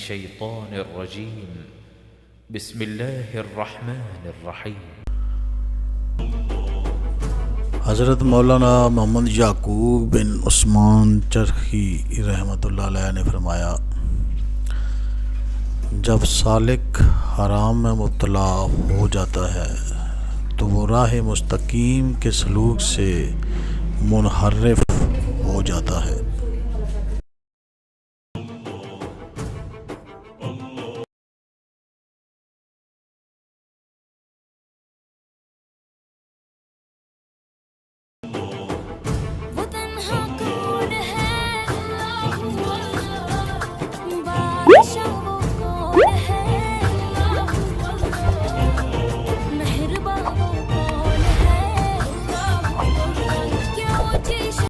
मिनश्शैतानिर्रजीम। बिस्मिल्लाहिर्रहमानिर्रहीम। हज़रत मौलाना मोहम्मद याकूब बिन उस्मान चरखी रहमतुल्लाह अलैह ने फरमाया, जब सालिक हराम में मुब्तला हो जाता है तो वो राह मुस्तकीम के सलूक से मुनहरफ हो जाता है।